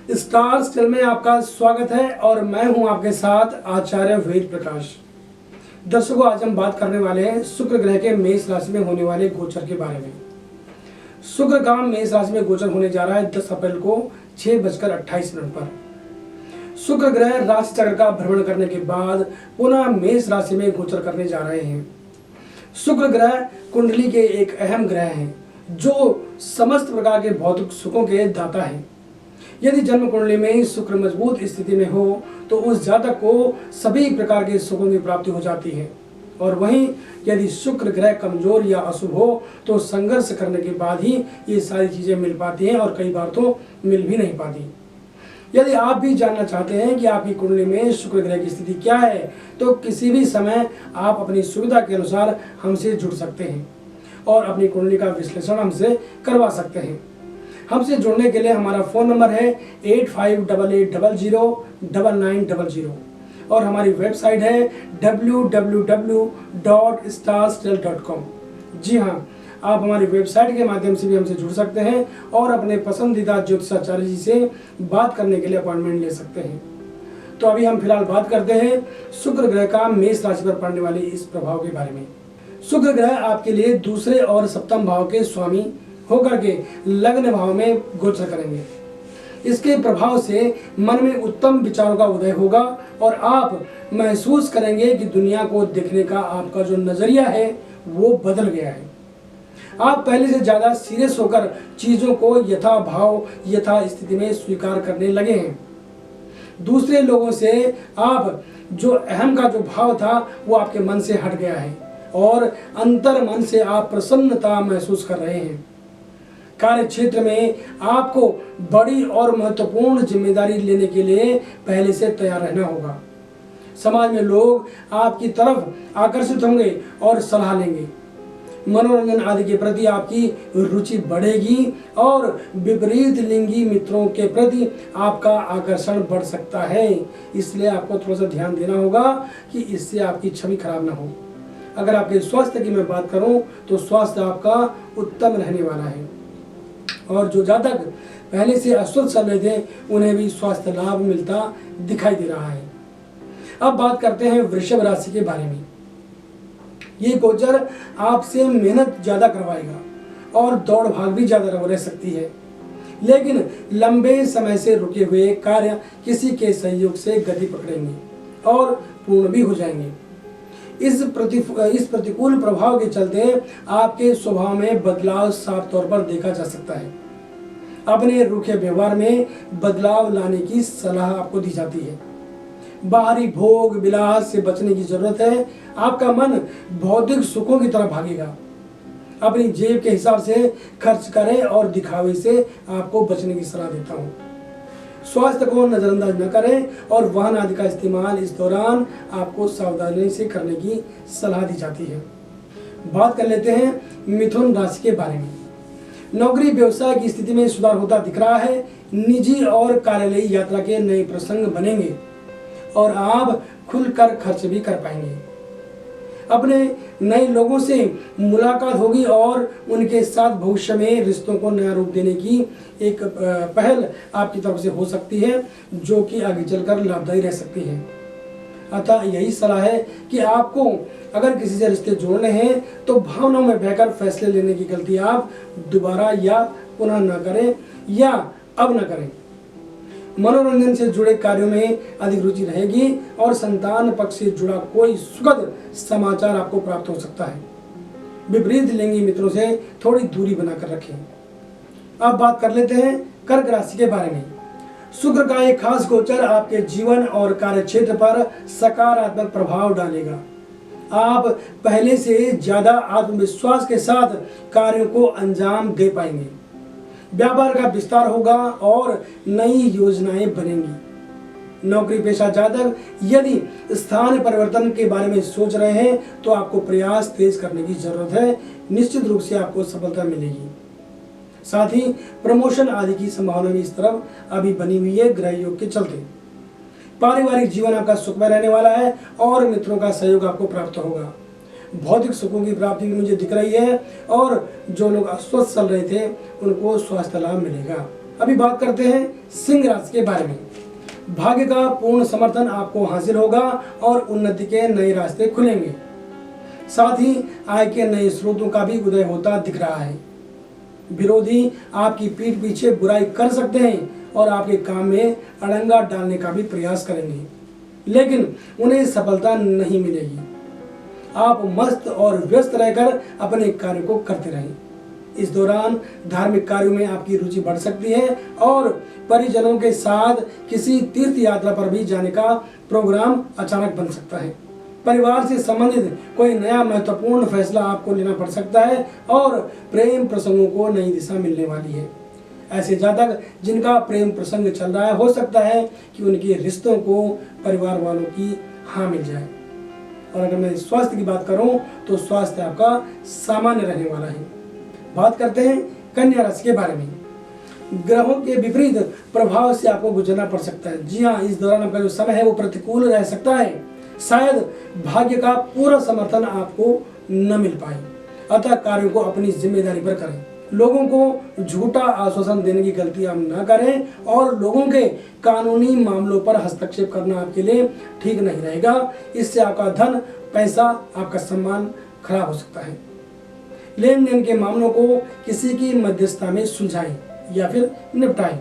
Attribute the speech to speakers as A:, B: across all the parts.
A: Star still में आपका स्वागत है और मैं हूं आपके साथ आचार्य वेद प्रकाश। दर्शकों, आज हम बात करने वाले हैं शुक्र ग्रह के मेष राशि में होने वाले गोचर के बारे में। शुक्र का मेष राशि में गोचर होने जा रहा है 10 अप्रैल को 6:28 पर। शुक्र ग्रह राशि चक्र का भ्रमण करने के बाद पुनः मेष राशि में गोचर करने जा रहे हैं। शुक्र ग्रह कुंडली के एक अहम ग्रह हैं जो समस्त प्रकार के भौतिक सुखों के दाता हैं। यदि जन्म कुंडली में शुक्र मजबूत स्थिति में हो तो उस जातक को सभी प्रकार के सुखों की प्राप्ति हो जाती है, और वहीं यदि शुक्र ग्रह कमजोर या अशुभ हो तो संघर्ष करने के बाद ही ये सारी चीजें मिल पाती हैं और कई बार तो मिल भी नहीं पाती। यदि आप भी जानना चाहते हैं कि आपकी कुंडली में शुक्र ग्रह की स्थिति क्या है तो किसी भी समय आप अपनी सुविधा के अनुसार हमसे जुड़ सकते हैं और अपनी कुंडली का विश्लेषण हमसे करवा सकते हैं। हमसे जुड़ने के लिए हमारा फ़ोन नंबर है 8588009900 और हमारी वेबसाइट है www.starstill.com। जी हाँ, आप हमारी वेबसाइट के माध्यम से भी हमसे जुड़ सकते हैं और अपने पसंदीदा ज्योतिषाचार्य जी से बात करने के लिए अपॉइंटमेंट ले सकते हैं। तो अभी हम फिलहाल बात करते हैं शुक्र ग्रह का मेष राशि पर पड़ने वाले इस प्रभाव के बारे में। शुक्र ग्रह आपके लिए दूसरे और सप्तम भाव के स्वामी होकर के लग्न भाव में गोचर करेंगे। इसके प्रभाव से मन में उत्तम विचारों का उदय होगा और आप महसूस करेंगे कि दुनिया को देखने का आपका जो नजरिया है वो बदल गया है। आप पहले से ज्यादा सीरियस होकर चीजों को यथा भाव यथा स्थिति में स्वीकार करने लगे हैं। दूसरे लोगों से आप जो अहम का जो भाव था वो आपके मन से हट गया है और अंतर मन से आप प्रसन्नता महसूस कर रहे हैं। कार्य क्षेत्र में आपको बड़ी और महत्वपूर्ण जिम्मेदारी लेने के लिए पहले से तैयार रहना होगा। समाज में लोग आपकी तरफ आकर्षित होंगे और सलाह लेंगे। मनोरंजन आदि के प्रति आपकी रुचि बढ़ेगी और विपरीत लिंगी मित्रों के प्रति आपका आकर्षण बढ़ सकता है। इसलिए आपको थोड़ा सा ध्यान देना होगा कि इससे आपकी छवि खराब ना हो। अगर आपके स्वास्थ्य की मैं बात करूं तो स्वास्थ्य आपका उत्तम रहने वाला है और जो जातक पहले से अस्वस्थ चल रहे थे उन्हें भी स्वास्थ्य लाभ मिलता दिखाई दे रहा है। अब बात करते हैं वृषभ राशि के बारे में। ये गोचर आपसे मेहनत ज्यादा करवाएगा और दौड़ भाग भी ज्यादा रह सकती है, लेकिन लंबे समय से रुके हुए कार्य किसी के सहयोग से गति पकड़ेंगे और पूर्ण भी हो जाएंगे। इस प्रतिकूल प्रभाव के चलते आपके स्वभाव में बदलाव साफ तौर पर देखा जा सकता है। अपने रूखे व्यवहार में बदलाव लाने की सलाह आपको दी जाती है। बाहरी भोग विलास से बचने की जरूरत है। आपका मन भौतिक सुखों की तरफ भागेगा। अपनी जेब के हिसाब से खर्च करें और दिखावे से आपको बचने की सलाह देता हूँ। स्वास्थ्य को नजरअंदाज न करें और वाहन आदि का इस्तेमाल इस दौरान आपको सावधानी से करने की सलाह दी जाती है। बात कर लेते हैं मिथुन राशि के बारे में। नौकरी व्यवसाय की स्थिति में सुधार होता दिख रहा है। निजी और कार्यालयी यात्रा के नए प्रसंग बनेंगे और आप खुलकर खर्च भी कर पाएंगे। अपने नए लोगों से मुलाकात होगी और उनके साथ भविष्य में रिश्तों को नया रूप देने की एक पहल आपकी तरफ से हो सकती है जो कि आगे चलकर लाभदायी रह सकती है। अतः यही सलाह है कि आपको अगर किसी से रिश्ते जोड़ने हैं तो भावनाओं में बहकर फैसले लेने की गलती आप दोबारा या पुनः न करें या अब न करें। मनोरंजन से जुड़े कार्यों में अधिक रुचि रहेगी और संतान पक्ष से जुड़ा कोई सुखद समाचार आपको प्राप्त हो सकता है। विपरीत लिंगी मित्रों से थोड़ी दूरी बनाकर रखें। अब बात कर लेते हैं कर्क राशि के बारे में। शुक्र का एक खास गोचर आपके जीवन और कार्य क्षेत्र पर सकारात्मक प्रभाव डालेगा। आप पहले से ज्यादा आत्मविश्वास के साथ कार्यों को अंजाम दे पाएंगे। व्यापार का विस्तार होगा और नई योजनाएं बनेंगी। नौकरी पेशा जातक यदि स्थान परिवर्तन के बारे में सोच रहे हैं तो आपको प्रयास तेज करने की जरूरत है। निश्चित रूप से आपको सफलता मिलेगी। साथ ही प्रमोशन आदि की संभावना भी इस तरफ अभी बनी हुई है ग्रह योग के चलते। पारिवारिक जीवन आपका सुखमय रहने वाला है और मित्रों का सहयोग आपको प्राप्त होगा। भौतिक सुखों की प्राप्ति भी मुझे दिख रही है और जो लोग अस्वस्थ चल रहे थे उनको स्वास्थ्य लाभ मिलेगा। अभी बात करते हैं सिंह राशि के बारे में। भाग्य का पूर्ण समर्थन आपको हासिल होगा और उन्नति के नए रास्ते खुलेंगे। साथ ही आय के नए स्रोतों का भी उदय होता दिख रहा है। विरोधी आपकी पीठ पीछे बुराई कर सकते हैं और आपके काम में अड़ंगा डालने का भी प्रयास करेंगे, लेकिन उन्हें सफलता नहीं मिलेगी। आप मस्त और व्यस्त रहकर अपने कार्य को करते रहें। इस दौरान धार्मिक कार्यों में आपकी रुचि बढ़ सकती है और परिजनों के साथ किसी तीर्थ यात्रा पर भी जाने का प्रोग्राम अचानक बन सकता है। परिवार से संबंधित कोई नया महत्वपूर्ण फैसला आपको लेना पड़ सकता है और प्रेम प्रसंगों को नई दिशा मिलने वाली है। ऐसे जातक जिनका प्रेम प्रसंग चल रहा है, हो सकता है कि उनके रिश्तों को परिवार वालों की हाँ मिल जाए। और अगर मैं स्वास्थ्य की बात करूं तो स्वास्थ्य आपका सामान्य रहने वाला है। बात करते हैं कन्या राशि के बारे में। ग्रहों के विपरीत प्रभाव से आपको गुजरना पड़ सकता है। जी हाँ, इस दौरान आपका जो समय है वो प्रतिकूल रह सकता है। शायद भाग्य का पूरा समर्थन आपको न मिल पाए, अतः कार्यों को अपनी जिम्मेदारी पर करें। लोगों को झूठा आश्वासन देने की गलती आप न करें और लोगों के कानूनी मामलों पर हस्तक्षेप करना आपके लिए ठीक नहीं रहेगा। इससे आपका धन, पैसा, आपका सम्मान खराब हो सकता है। लेन देन के मामलों को किसी की मध्यस्थता में सुलझाएं या फिर निपटाएं।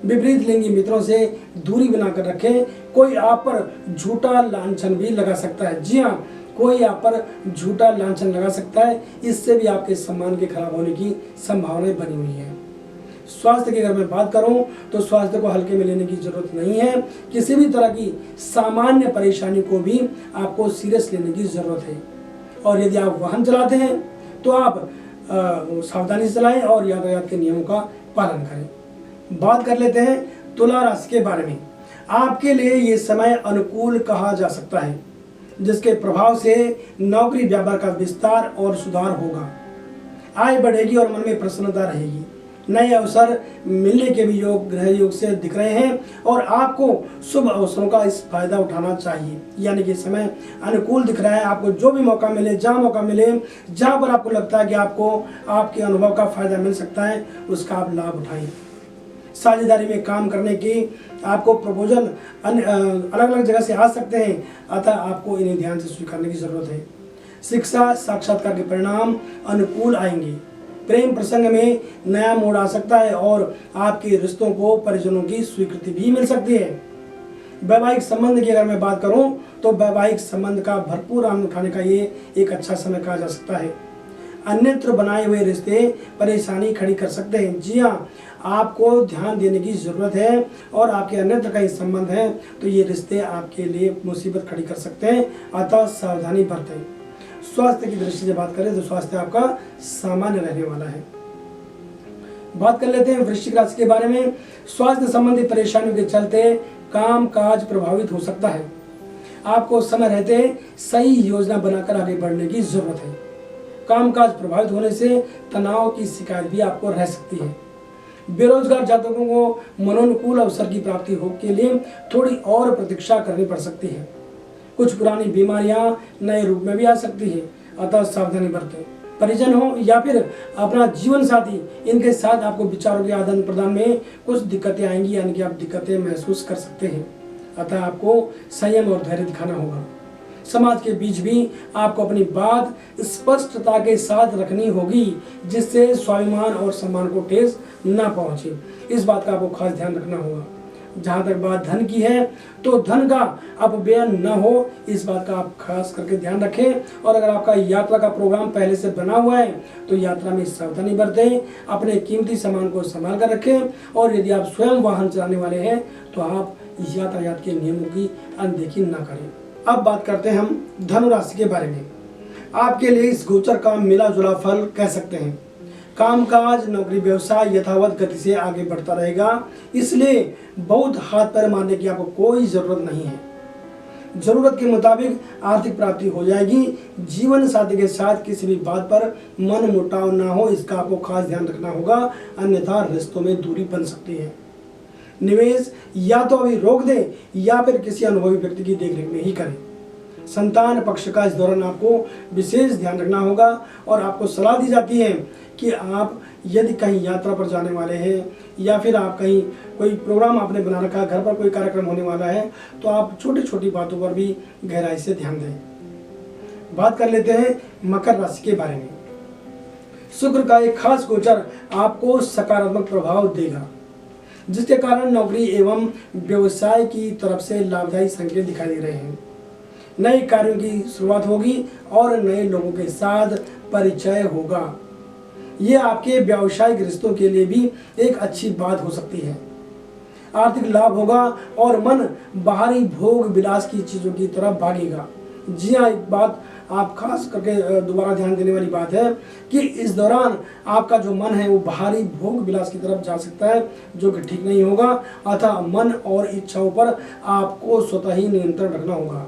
A: विपरीत लिंगी मित्रों से दूरी बनाकर रखें। कोई आप पर झूठा लांछन भी लगा सकता है। जी हाँ, कोई आप पर झूठा लांछन लगा सकता है। इससे भी आपके सम्मान के खराब होने की संभावनाएं बनी हुई है। स्वास्थ्य की अगर मैं बात करूं तो स्वास्थ्य को हल्के में लेने की जरूरत नहीं है। किसी भी तरह की सामान्य परेशानी को भी आपको सीरियस लेने की जरूरत है। और यदि आप वाहन चलाते हैं तो आप सावधानी से चलाएं और यातायात के नियमों का पालन करें। बात कर लेते हैं तुला राशि के बारे में। आपके लिए ये समय अनुकूल कहा जा सकता है, जिसके प्रभाव से नौकरी व्यापार का विस्तार और सुधार होगा। आय बढ़ेगी और मन में प्रसन्नता रहेगी। नए अवसर मिलने के भी योग ग्रह योग से दिख रहे हैं और आपको शुभ अवसरों का इस फायदा उठाना चाहिए। यानी कि समय अनुकूल दिख रहा है। आपको जो भी मौका मिले, जहाँ मौका मिले, जहाँ पर आपको लगता है कि आपको आपके अनुभव का फायदा मिल सकता है, उसका आप लाभ उठाएं। साझेदारी में काम करने की आपको प्रपोजल अलग अलग जगह से आ सकते हैं, अतः आपको इन्हें ध्यान से स्वीकारने की जरूरत है। शिक्षा साक्षात्कार के परिणाम अनुकूल आएंगे। प्रेम प्रसंग में नया मोड़ आ सकता है और आपके रिश्तों को परिजनों की स्वीकृति भी मिल सकती है। वैवाहिक संबंध की अगर मैं बात करूं तो वैवाहिक संबंध का भरपूर आनंद उठाने का ये एक अच्छा समय कहा जा सकता है। अन्यत्र बनाए हुए रिश्ते परेशानी खड़ी कर सकते हैं। जी हाँ, आपको ध्यान देने की जरूरत है और आपके अन्यत्र कई संबंध हैं तो ये रिश्ते आपके लिए मुसीबत खड़ी कर सकते हैं, अतः सावधानी बरतें। स्वास्थ्य की दृष्टि से बात करें तो स्वास्थ्य आपका सामान्य रहने वाला है। बात कर लेते हैं वृश्चिक राशि के बारे में। स्वास्थ्य संबंधी परेशानियों के चलते काम काज प्रभावित हो सकता है। आपको समय रहते सही योजना बनाकर आगे बढ़ने की जरूरत है। कामकाज प्रभावित होने से तनाव की शिकायत भी आपको रह सकती है। बेरोजगार जातकों को मनोनुकूल अवसर की प्राप्ति हो के लिए थोड़ी और प्रतीक्षा करनी पड़ सकती है। कुछ पुरानी बीमारियां नए रूप में भी आ सकती है, अतः सावधानी बरतें। परिजन हो या फिर अपना जीवन साथी, इनके साथ आपको विचारों के आदान प्रदान में कुछ दिक्कतें आएंगी, यानी कि आप दिक्कतें महसूस कर सकते हैं, अतः आपको संयम और धैर्य दिखाना होगा। समाज के बीच भी आपको अपनी बात स्पष्टता के साथ रखनी होगी, जिससे स्वाभिमान और सम्मान को ठेस न पहुंचे। इस बात का आपको खास ध्यान रखना होगा। जहाँ तक बात धन की है तो धन का अपव्यय न हो, इस बात का आप खास करके ध्यान रखें। और अगर आपका यात्रा का प्रोग्राम पहले से बना हुआ है तो यात्रा में सावधानी बरतें, अपने कीमती सामान को संभाल कर रखें। और यदि आप स्वयं वाहन चलाने वाले हैं तो आप यातायात के नियमों की अनदेखी न करें। अब बात करते हैं हम धनु राशि के बारे में। आपके लिए इस गोचर का मिला जुला फल कह सकते हैं। कामकाज, नौकरी, व्यवसाय यथावत गति से आगे बढ़ता रहेगा, इसलिए बहुत हाथ पैर मारने की आपको कोई जरूरत नहीं है। जरूरत के मुताबिक आर्थिक प्राप्ति हो जाएगी। जीवन साथी के साथ किसी भी बात पर मन मुटाव ना हो, इसका आपको खास ध्यान रखना होगा, अन्यथा रिश्तों में दूरी बन सकती है। निवेश या तो अभी रोक दें या फिर किसी अनुभवी व्यक्ति की देखरेख में ही करें। संतान पक्ष का इस दौरान आपको विशेष ध्यान रखना होगा और आपको सलाह दी जाती है कि आप यदि कहीं यात्रा पर जाने वाले हैं या फिर आप कहीं कोई प्रोग्राम आपने बना रखा है, घर पर कोई कार्यक्रम होने वाला है, तो आप छोटी छोटी बातों पर भी गहराई से ध्यान दें। बात कर लेते हैं मकर राशि के बारे में। शुक्र का एक खास गोचर आपको सकारात्मक प्रभाव देगा, जिसके कारण नौकरी एवं व्यवसाय की तरफ से लाभदायी संकेत दिखाई दे रहे हैं। नए कार्यों की शुरुआत होगी और नए लोगों के साथ परिचय होगा। ये आपके व्यावसायिक रिश्तों के लिए भी एक अच्छी बात हो सकती है। आर्थिक लाभ होगा और मन बाहरी भोग विलास की चीजों की तरफ भागेगा। जी हाँ, एक बात आप खास करके दोबारा ध्यान देने वाली बात है कि इस दौरान आपका जो मन है वो बाहरी भोग विलास की तरफ जा सकता है, जो कि ठीक नहीं होगा। अतः मन और इच्छाओं पर आपको स्वतः ही नियंत्रण रखना होगा।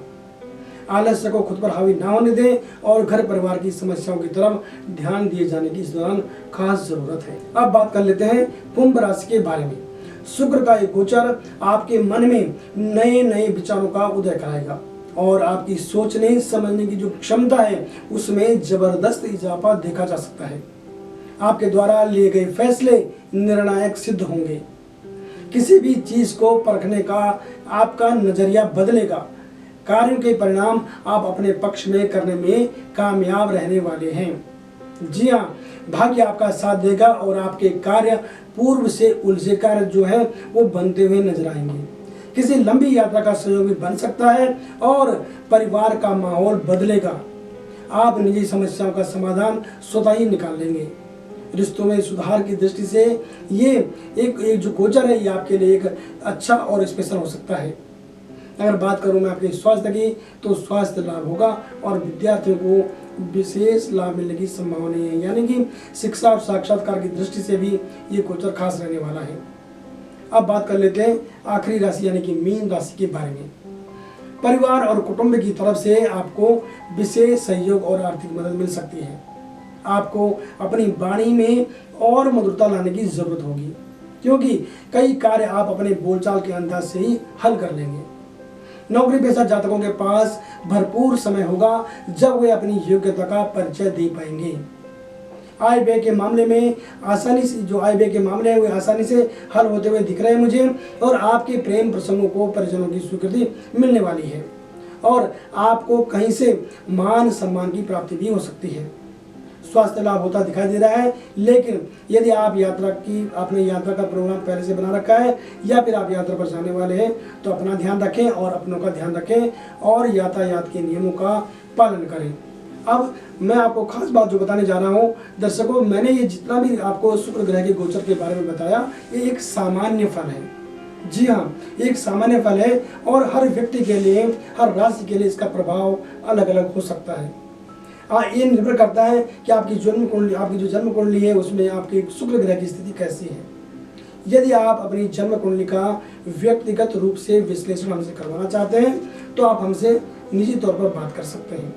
A: आलस्य को खुद पर हावी ना होने दें और घर परिवार की समस्याओं की तरफ ध्यान दिए जाने की इस दौरान खास जरूरत है। अब बात कर लेते हैं कुंभ राशि के बारे में। शुक्र का एक गोचर आपके मन में नए नए विचारों का उदय कराएगा और आपकी सोचने समझने की जो क्षमता है उसमें जबरदस्त इजाफा देखा जा सकता है। आपके द्वारा लिए गए फैसले निर्णायक सिद्ध होंगे। किसी भी चीज को परखने का आपका नजरिया बदलेगा। कार्यों के परिणाम आप अपने पक्ष में करने में कामयाब रहने वाले हैं। जी हाँ, भाग्य आपका साथ देगा और आपके कार्य पूर्व से उलझे कार्य जो है वो बनते हुए नजर आएंगे। किसी लंबी यात्रा का सहयोग भी बन सकता है और परिवार का माहौल बदलेगा। आप निजी समस्याओं का समाधान स्वतः ही निकाल लेंगे। रिश्तों में सुधार की दृष्टि से ये एक जो गोचर है ये आपके लिए एक अच्छा और स्पेशल हो सकता है। अगर बात करूं मैं आपके स्वास्थ्य की, तो स्वास्थ्य लाभ होगा और विद्यार्थियों को विशेष लाभ मिलने की संभावना है। यानी कि शिक्षा और साक्षात्कार की दृष्टि से भी ये गोचर खास रहने वाला है। अब बात कर लेते हैं आखिरी राशि यानी कि मीन राशि के बारे में। परिवार और कुटुंब की तरफ से आपको विशेष सहयोग और आर्थिक मदद मिल सकती है। आपको अपनी वाणी में और मधुरता लाने की जरूरत होगी, क्योंकि कई कार्य आप अपने बोलचाल के अंदाज से ही हल कर लेंगे। नौकरी पेशा जातकों के पास भरपूर समय होगा जब वे अपनी योग्यता का परिचय दे पाएंगे। आय व्यय के मामले में आसानी से वे आसानी से हल होते हुए दिख रहे हैं मुझे, और आपके प्रेम प्रसंगों को परिजनों की स्वीकृति मिलने वाली है और आपको कहीं से मान सम्मान की प्राप्ति भी हो सकती है। स्वास्थ्य लाभ होता दिखाई दे रहा है, लेकिन यदि आपने यात्रा का प्रोग्राम पहले से बना रखा है या फिर आप यात्रा पर जाने वाले हैं तो अपना ध्यान रखें और अपनों का ध्यान रखें और यातायात के नियमों का पालन करें। अब मैं आपको खास बात जो बताने जा रहा हूँ दर्शकों, मैंने ये जितना भी आपको शुक्र ग्रह के गोचर के बारे में बताया ये एक सामान्य फल है। जी हाँ, एक सामान्य फल है और हर व्यक्ति के लिए, हर राशि के लिए इसका प्रभाव अलग अलग हो सकता है। ये निर्भर करता है कि आपकी जो जन्म कुंडली है उसमें आपकी शुक्र ग्रह की स्थिति कैसी है। यदि आप अपनी जन्म कुंडली का व्यक्तिगत रूप से विश्लेषण हमसे करवाना चाहते हैं तो आप हमसे निजी तौर पर बात कर सकते हैं।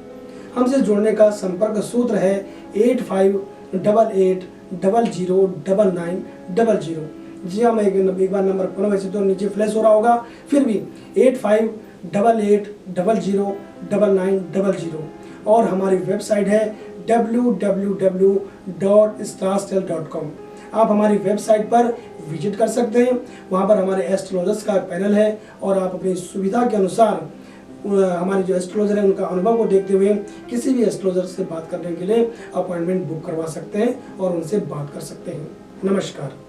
A: हमसे जुड़ने का संपर्क सूत्र है 8588009900। जी हाँ, मैं एक बार नंबर पुनः वैसे तो नीचे फ्लैश हो रहा होगा, फिर भी 8588009900। और हमारी वेबसाइट है www.starstell.com। आप हमारी वेबसाइट पर विजिट कर सकते हैं। वहाँ पर हमारे एस्ट्रोलॉजर्स का पैनल है और आप अपनी सुविधा के अनुसार हमारे जो एस्ट्रोलॉजर हैं उनका अनुभव को देखते हुए किसी भी एस्ट्रोलॉजर से बात करने के लिए अपॉइंटमेंट बुक करवा सकते हैं और उनसे बात कर सकते हैं। नमस्कार।